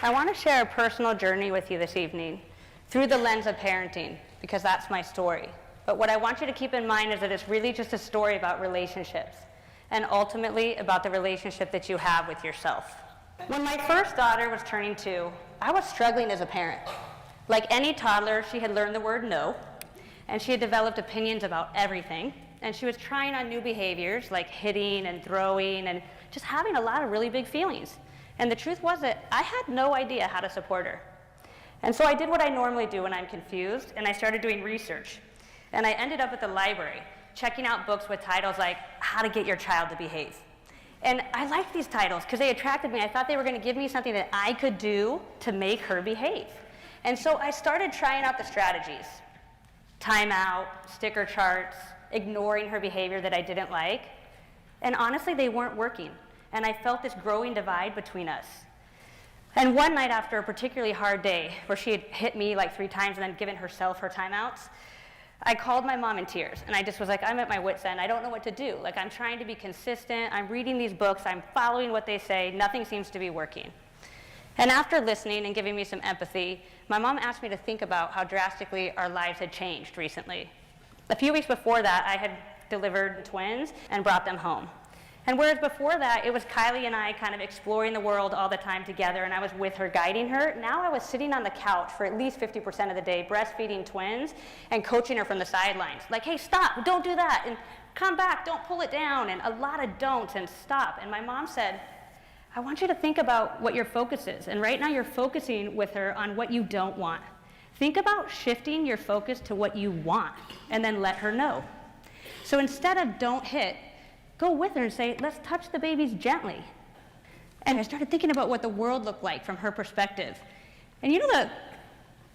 I want to share a personal journey with you this evening through the lens of parenting, because that's my story. But what I want you to keep in mind is that it's really just a story about relationships, and ultimately about the relationship that you have with yourself. When my first daughter was turning 2, I was struggling as a parent. Like any toddler, she had learned the word no, and she had developed opinions about everything, and she was trying on new behaviors like hitting and throwing and just having a lot of really big feelings. And the truth was that I had no idea how to support her. And so I did what I normally do when I'm confused, and I started doing research. And I ended up at the library, checking out books with titles like How to Get Your Child to Behave. And I liked these titles because they attracted me. I thought they were going to give me something that I could do to make her behave. And so I started trying out the strategies. Timeout, sticker charts, ignoring her behavior that I didn't like. And honestly, they weren't working. And I felt this growing divide between us. And one night after a particularly hard day, where she had hit me like 3 times and then given herself her timeouts, I called my mom in tears, and I just was like, I'm at my wit's end. I don't know what to do. Like, I'm trying to be consistent. I'm reading these books. I'm following what they say. Nothing seems to be working. And after listening and giving me some empathy, my mom asked me to think about how drastically our lives had changed recently. A few weeks before that, I had delivered twins and brought them home. And whereas before that, it was Kylie and I kind of exploring the world all the time together, and I was with her, guiding her, now I was sitting on the couch for at least 50% of the day, breastfeeding twins and coaching her from the sidelines. Like, hey, stop, don't do that, and come back, don't pull it down, and a lot of don'ts and stop. And my mom said, I want you to think about what your focus is. And right now you're focusing with her on what you don't want. Think about shifting your focus to what you want, and then let her know. So instead of don't hit, go with her and say, let's touch the babies gently. And I started thinking about what the world looked like from her perspective. And you know the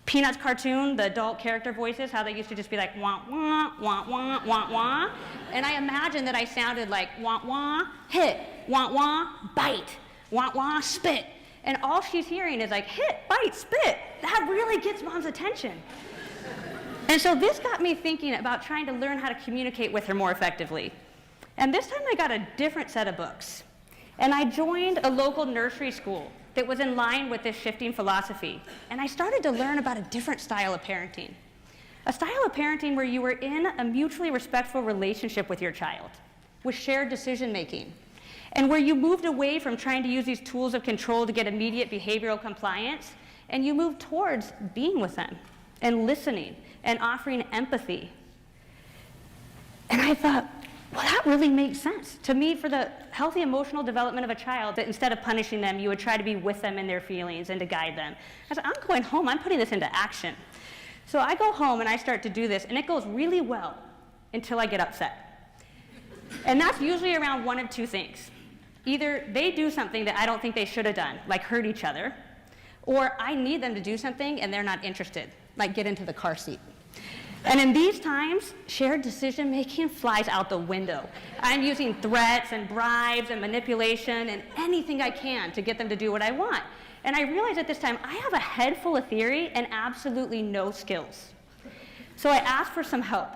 Peanuts cartoon, the adult character voices, how they used to just be like, wah, wah, wah, wah, wah, wah? And I imagined that I sounded like, wah, wah, hit, wah, wah, bite, wah, wah, spit. And all she's hearing is like, hit, bite, spit. That really gets mom's attention. And so this got me thinking about trying to learn how to communicate with her more effectively. And this time I got a different set of books. And I joined a local nursery school that was in line with this shifting philosophy. And I started to learn about a different style of parenting. A style of parenting where you were in a mutually respectful relationship with your child, with shared decision making, and where you moved away from trying to use these tools of control to get immediate behavioral compliance, and you moved towards being with them, and listening, and offering empathy. And I thought, well, that really makes sense to me for the healthy emotional development of a child, that instead of punishing them, you would try to be with them in their feelings and to guide them. I said, I'm going home, I'm putting this into action. So I go home and I start to do this, and it goes really well until I get upset. And that's usually around one of 2 things. Either they do something that I don't think they should have done, like hurt each other, or I need them to do something and they're not interested, like get into the car seat. And in these times, shared decision-making flies out the window. I'm using threats and bribes and manipulation and anything I can to get them to do what I want. And I realize at this time, I have a head full of theory and absolutely no skills. So I ask for some help.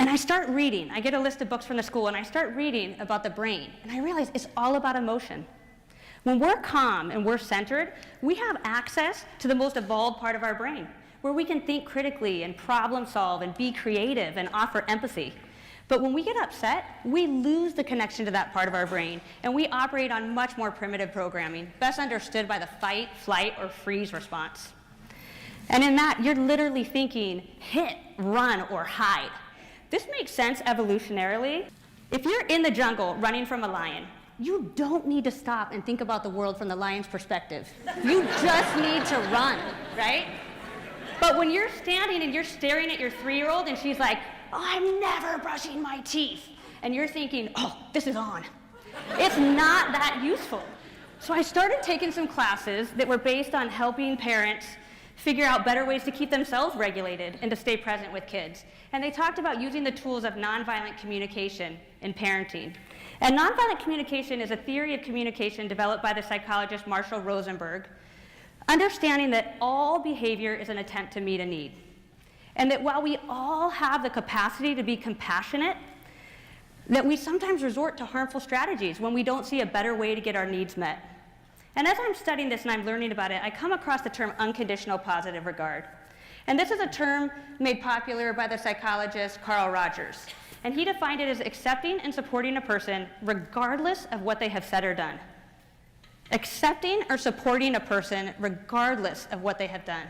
And I start reading. I get a list of books from the school, and I start reading about the brain. And I realize it's all about emotion. When we're calm and we're centered, we have access to the most evolved part of our brain, where we can think critically and problem solve and be creative and offer empathy. But when we get upset, we lose the connection to that part of our brain, and we operate on much more primitive programming, best understood by the fight, flight, or freeze response. And in that, you're literally thinking, hit, run, or hide. This makes sense evolutionarily. If you're in the jungle running from a lion, you don't need to stop and think about the world from the lion's perspective. You just need to run, right? But when you're standing and you're staring at your 3-year-old and she's like, oh, I'm never brushing my teeth, and you're thinking, oh, this is on. It's not that useful. So I started taking some classes that were based on helping parents figure out better ways to keep themselves regulated and to stay present with kids. And they talked about using the tools of nonviolent communication in parenting. And nonviolent communication is a theory of communication developed by the psychologist Marshall Rosenberg, understanding that all behavior is an attempt to meet a need. And that while we all have the capacity to be compassionate, that we sometimes resort to harmful strategies when we don't see a better way to get our needs met. And as I'm studying this and I'm learning about it, I come across the term unconditional positive regard. And this is a term made popular by the psychologist Carl Rogers. And he defined it as accepting and supporting a person regardless of what they have said or done. Accepting or supporting a person regardless of what they have done.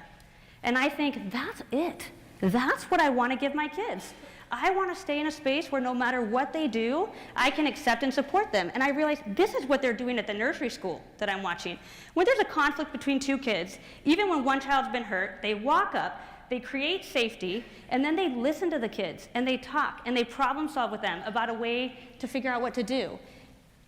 And I think that's it. That's what I want to give my kids. I want to stay in a space where no matter what they do, I can accept and support them. And I realize this is what they're doing at the nursery school that I'm watching. When there's a conflict between two kids, even when one child's been hurt, they walk up, they create safety, and then they listen to the kids, and they talk, and they problem solve with them about a way to figure out what to do.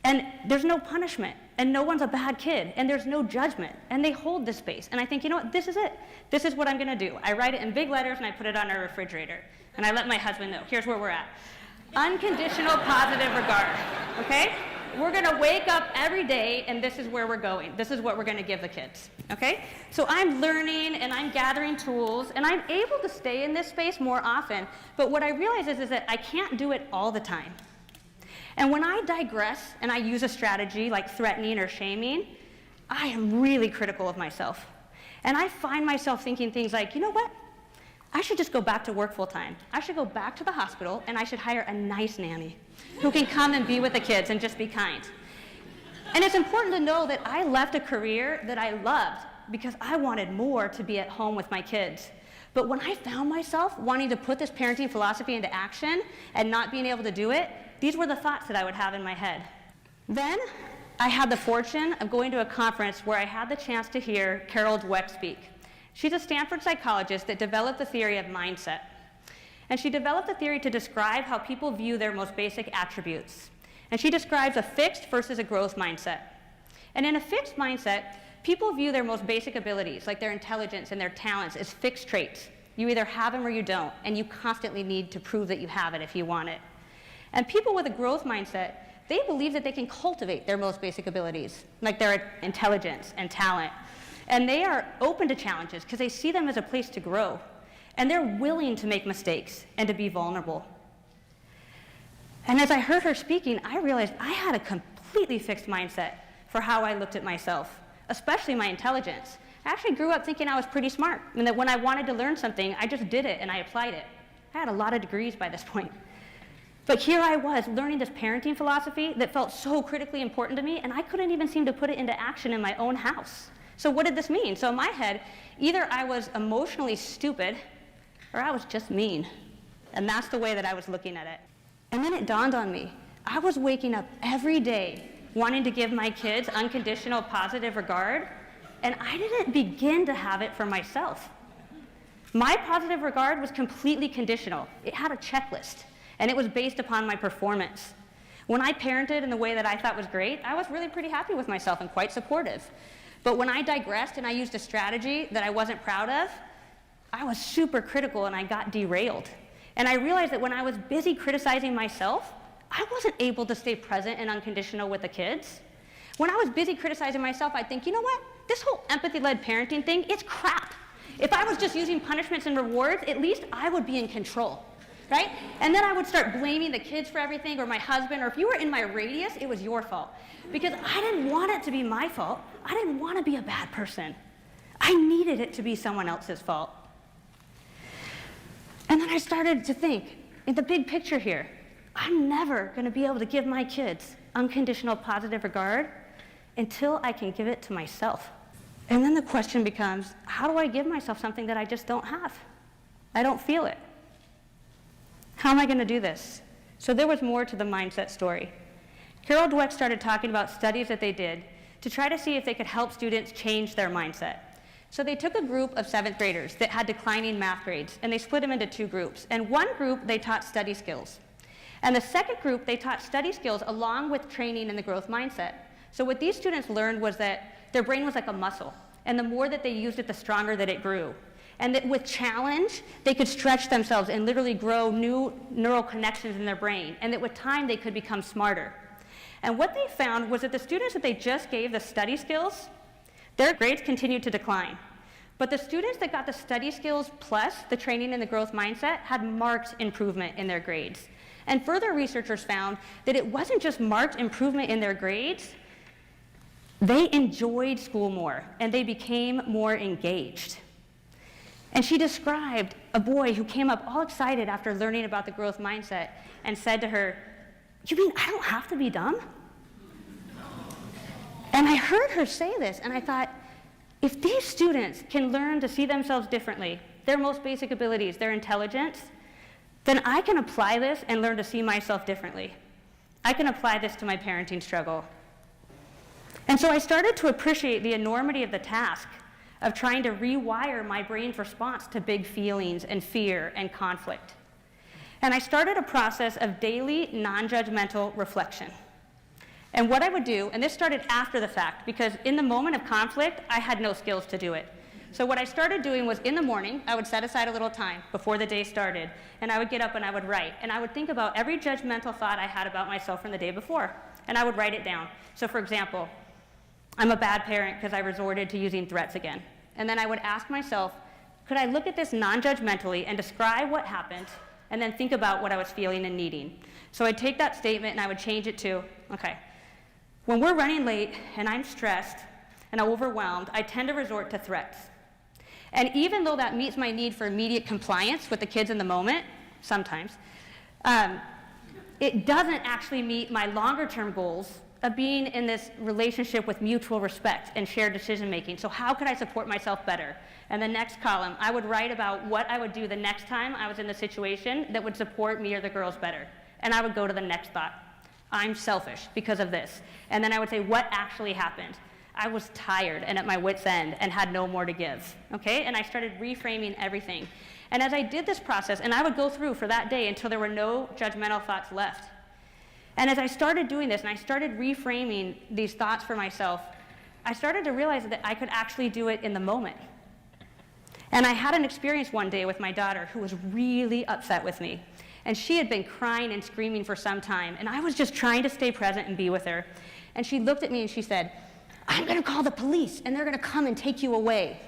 And there's no punishment, and no one's a bad kid, and there's no judgment, and they hold this space. And I think, you know what, this is it. This is what I'm going to do. I write it in big letters, and I put it on our refrigerator. And I let my husband know, here's where we're at. Unconditional positive regard, okay? We're going to wake up every day, and this is where we're going. This is what we're going to give the kids, okay? So I'm learning, and I'm gathering tools, and I'm able to stay in this space more often. But what I realize is that I can't do it all the time. And when I digress, and I use a strategy like threatening or shaming, I am really critical of myself. And I find myself thinking things like, you know what? I should just go back to work full time. I should go back to the hospital, and I should hire a nice nanny who can come and be with the kids and just be kind. And it's important to know that I left a career that I loved because I wanted more to be at home with my kids. But when I found myself wanting to put this parenting philosophy into action and not being able to do it, these were the thoughts that I would have in my head. Then I had the fortune of going to a conference where I had the chance to hear Carol Dweck speak. She's a Stanford psychologist that developed the theory of mindset. And she developed the theory to describe how people view their most basic attributes. And she describes a fixed versus a growth mindset. And in a fixed mindset, people view their most basic abilities, like their intelligence and their talents, as fixed traits. You either have them or you don't, and you constantly need to prove that you have it if you want it. And people with a growth mindset, they believe that they can cultivate their most basic abilities, like their intelligence and talent. And they are open to challenges because they see them as a place to grow. And they're willing to make mistakes and to be vulnerable. And as I heard her speaking, I realized I had a completely fixed mindset for how I looked at myself, especially my intelligence. I actually grew up thinking I was pretty smart, and that when I wanted to learn something, I just did it and I applied it. I had a lot of degrees by this point. But here I was learning this parenting philosophy that felt so critically important to me, and I couldn't even seem to put it into action in my own house. So what did this mean? So in my head, either I was emotionally stupid or I was just mean. And that's the way that I was looking at it. And then it dawned on me. I was waking up every day wanting to give my kids unconditional positive regard, and I didn't begin to have it for myself. My positive regard was completely conditional. It had a checklist, and it was based upon my performance. When I parented in the way that I thought was great, I was really pretty happy with myself and quite supportive. But when I digressed and I used a strategy that I wasn't proud of, I was super critical and I got derailed. And I realized that when I was busy criticizing myself, I wasn't able to stay present and unconditional with the kids. When I was busy criticizing myself, I'd think, you know what? This whole empathy-led parenting thing, it's crap. If I was just using punishments and rewards, at least I would be in control, right? And then I would start blaming the kids for everything, or my husband, or if you were in my radius, it was your fault. Because I didn't want it to be my fault. I didn't want to be a bad person. I needed it to be someone else's fault. And then I started to think, in the big picture here, I'm never going to be able to give my kids unconditional positive regard until I can give it to myself. And then the question becomes, how do I give myself something that I just don't have? I don't feel it. How am I going to do this? So there was more to the mindset story. Carol Dweck started talking about studies that they did to try to see if they could help students change their mindset. So they took a group of 7th graders that had declining math grades, and they split them into 2 groups. And one group, they taught study skills. And the second group, they taught study skills along with training in the growth mindset. So what these students learned was that their brain was like a muscle, and the more that they used it, the stronger that it grew. And that with challenge, they could stretch themselves and literally grow new neural connections in their brain, and that with time, they could become smarter. And what they found was that the students that they just gave the study skills, their grades continued to decline. But the students that got the study skills plus the training in the growth mindset had marked improvement in their grades. And further researchers found that it wasn't just marked improvement in their grades, they enjoyed school more, and they became more engaged. And she described a boy who came up all excited after learning about the growth mindset and said to her, "You mean I don't have to be dumb?" And I heard her say this, and I thought, if these students can learn to see themselves differently, their most basic abilities, their intelligence, then I can apply this and learn to see myself differently. I can apply this to my parenting struggle. And so I started to appreciate the enormity of the task of trying to rewire my brain's response to big feelings and fear and conflict. And I started a process of daily non-judgmental reflection. And what I would do, and this started after the fact, because in the moment of conflict, I had no skills to do it. So what I started doing was in the morning, I would set aside a little time before the day started, and I would get up and I would write. And I would think about every judgmental thought I had about myself from the day before, and I would write it down. So for example, I'm a bad parent because I resorted to using threats again. And then I would ask myself, could I look at this non-judgmentally and describe what happened, and then think about what I was feeling and needing? So I'd take that statement and I would change it to, okay, when we're running late and I'm stressed and overwhelmed, I tend to resort to threats. And even though that meets my need for immediate compliance with the kids in the moment, sometimes, it doesn't actually meet my longer-term goals of being in this relationship with mutual respect and shared decision-making. So how could I support myself better? And the next column, I would write about what I would do the next time I was in the situation that would support me or the girls better. And I would go to the next thought. I'm selfish because of this. And then I would say, what actually happened? I was tired and at my wit's end and had no more to give, okay? And I started reframing everything. And as I did this process, and I would go through for that day until there were no judgmental thoughts left. And as I started doing this and I started reframing these thoughts for myself, I started to realize that I could actually do it in the moment. And I had an experience one day with my daughter who was really upset with me. And she had been crying and screaming for some time, and I was just trying to stay present and be with her. And she looked at me and she said, "I'm going to call the police, and they're going to come and take you away."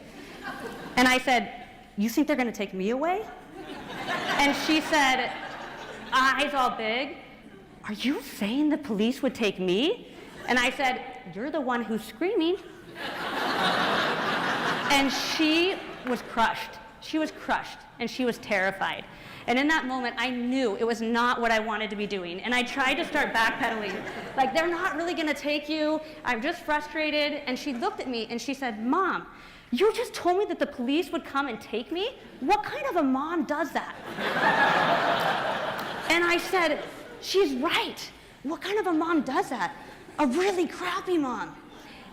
And I said, "You think they're going to take me away?" And she said, eyes all big, "Are you saying the police would take me?" And I said, "You're the one who's screaming." And she was crushed. She was crushed, and she was terrified. And in that moment, I knew it was not what I wanted to be doing. And I tried to start backpedaling. Like, they're not really going to take you. I'm just frustrated. And she looked at me and she said, "Mom, you just told me that the police would come and take me? What kind of a mom does that?" And I said, "She's right. What kind of a mom does that? A really crappy mom."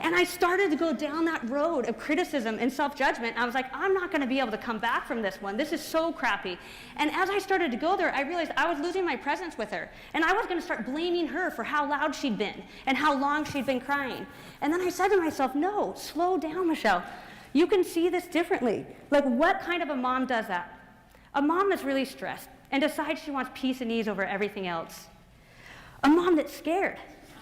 And I started to go down that road of criticism and self-judgment. I was like, I'm not going to be able to come back from this one. This is so crappy. And as I started to go there, I realized I was losing my presence with her. And I was going to start blaming her for how loud she'd been and how long she'd been crying. And then I said to myself, no, slow down, Michelle. You can see this differently. Like, what kind of a mom does that? A mom that's really stressed and decides she wants peace and ease over everything else. A mom that's scared.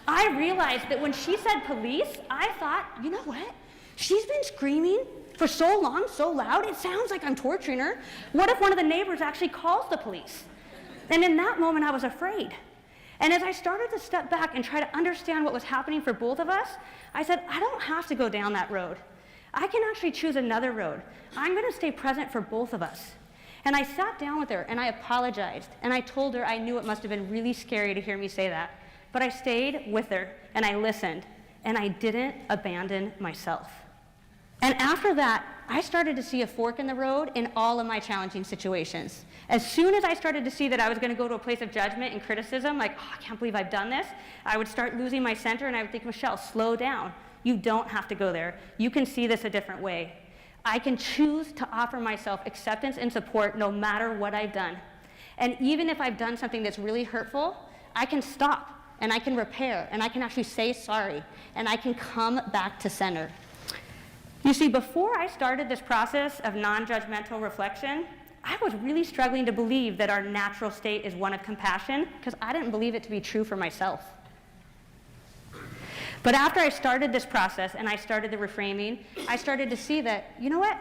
I realized that when she said police, I thought, you know what? She's been screaming for so long, so loud, it sounds like I'm torturing her. What if one of the neighbors actually calls the police? And in that moment, I was afraid. And as I started to step back and try to understand what was happening for both of us, I said, I don't have to go down that road. I can actually choose another road. I'm going to stay present for both of us. And I sat down with her, and I apologized, and I told her I knew it must have been really scary to hear me say that. But I stayed with her, and I listened, and I didn't abandon myself. And after that, I started to see a fork in the road in all of my challenging situations. As soon as I started to see that I was going to go to a place of judgment and criticism, like, oh, I can't believe I've done this, I would start losing my center, and I would think, Michelle, slow down. You don't have to go there. You can see this a different way. I can choose to offer myself acceptance and support no matter what I've done. And even if I've done something that's really hurtful, I can stop. And I can repair, and I can actually say sorry, and I can come back to center. You see, before I started this process of non-judgmental reflection, I was really struggling to believe that our natural state is one of compassion, because I didn't believe it to be true for myself. But after I started this process and I started the reframing, I started to see that, you know what?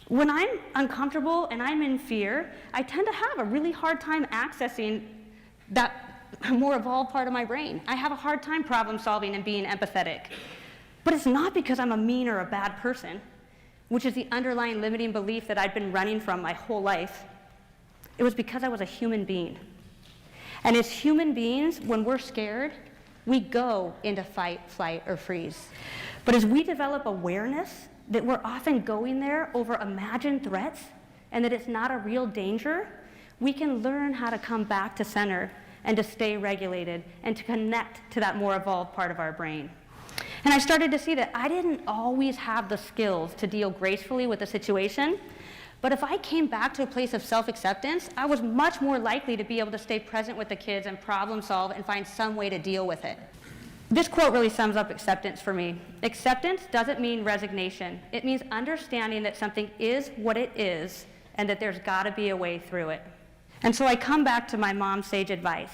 When I'm uncomfortable and I'm in fear, I tend to have a really hard time accessing that more evolved part of my brain. I have a hard time problem solving and being empathetic. But it's not because I'm a mean or a bad person, which is the underlying limiting belief that I'd been running from my whole life. It was because I was a human being. And as human beings, when we're scared, we go into fight, flight, or freeze. But as we develop awareness that we're often going there over imagined threats and that it's not a real danger, we can learn how to come back to center and to stay regulated and to connect to that more evolved part of our brain. And I started to see that I didn't always have the skills to deal gracefully with a situation, but if I came back to a place of self-acceptance, I was much more likely to be able to stay present with the kids and problem solve and find some way to deal with it. This quote really sums up acceptance for me. Acceptance doesn't mean resignation. It means understanding that something is what it is and that there's got to be a way through it. And so I come back to my mom's sage advice.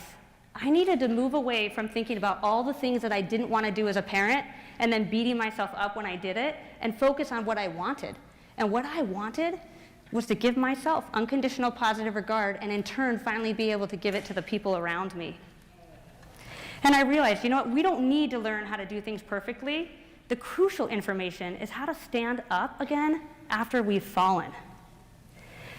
I needed to move away from thinking about all the things that I didn't want to do as a parent and then beating myself up when I did it and focus on what I wanted. And what I wanted was to give myself unconditional positive regard and in turn finally be able to give it to the people around me. And I realized, you know what, we don't need to learn how to do things perfectly. The crucial information is how to stand up again after we've fallen.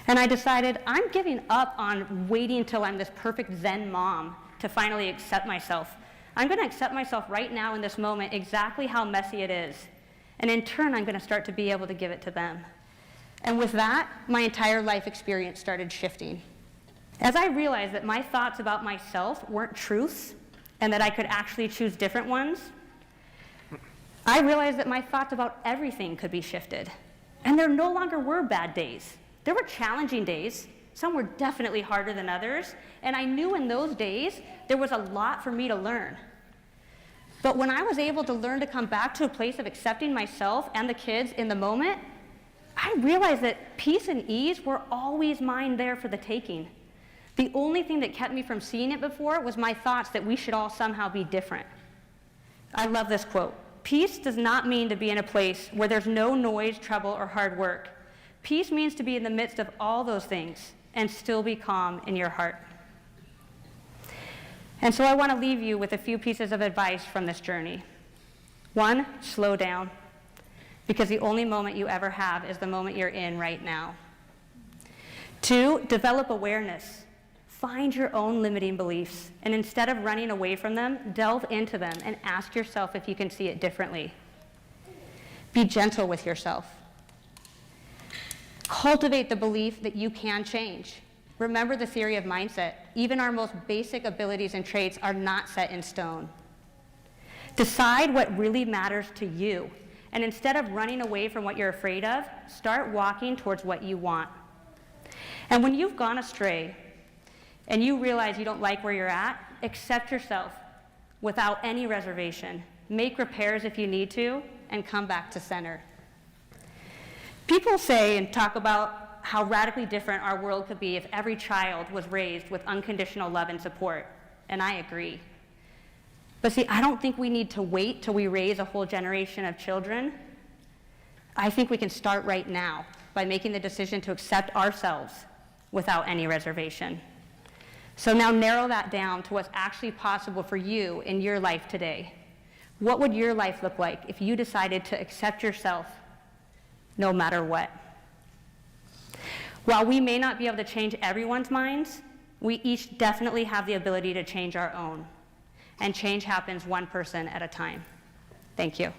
And I decided I'm giving up on waiting until I'm this perfect Zen mom to finally accept myself. I'm going to accept myself right now in this moment exactly how messy it is. And in turn, I'm going to start to be able to give it to them. And with that, my entire life experience started shifting. As I realized that my thoughts about myself weren't truths and that I could actually choose different ones, I realized that my thoughts about everything could be shifted. And there no longer were bad days. There were challenging days. Some were definitely harder than others. And I knew in those days there was a lot for me to learn. But when I was able to learn to come back to a place of accepting myself and the kids in the moment, I realized that peace and ease were always mine there for the taking. The only thing that kept me from seeing it before was my thoughts that we should all somehow be different. I love this quote. Peace does not mean to be in a place where there's no noise, trouble, or hard work. Peace means to be in the midst of all those things and still be calm in your heart. And so I want to leave you with a few pieces of advice from this journey. 1, slow down, because the only moment you ever have is the moment you're in right now. 2, develop awareness. Find your own limiting beliefs, and instead of running away from them, delve into them and ask yourself if you can see it differently. Be gentle with yourself. Cultivate the belief that you can change. Remember the theory of mindset. Even our most basic abilities and traits are not set in stone. Decide what really matters to you, and instead of running away from what you're afraid of, start walking towards what you want. And when you've gone astray, and you realize you don't like where you're at, accept yourself without any reservation. Make repairs if you need to, and come back to center. People say and talk about how radically different our world could be if every child was raised with unconditional love and support, and I agree. But see, I don't think we need to wait till we raise a whole generation of children. I think we can start right now by making the decision to accept ourselves without any reservation. So now narrow that down to what's actually possible for you in your life today. What would your life look like if you decided to accept yourself no matter what? While we may not be able to change everyone's minds, we each definitely have the ability to change our own. And change happens one person at a time. Thank you.